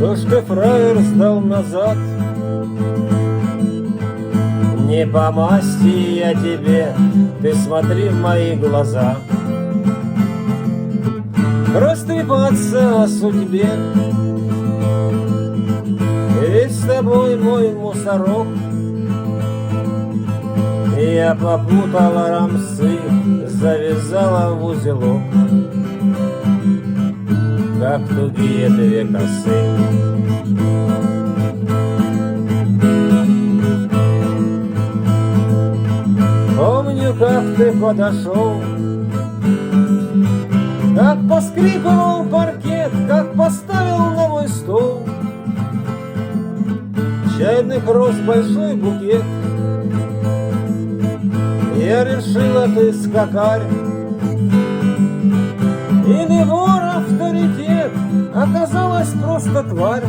Что ж ты, фраер, сдал назад? Не по масти я тебе, ты смотри в мои глаза. Растрепаться о судьбе, ведь с тобой мой мусорок. Я попутала рамсы, завязала в узелок, как тугие две косы. Помню, как ты подошел, как поскрипывал паркет, как поставил на мой стол чайных роз большой букет. Я решила, ты скакарь или вор авторитет, оказалась просто тварь.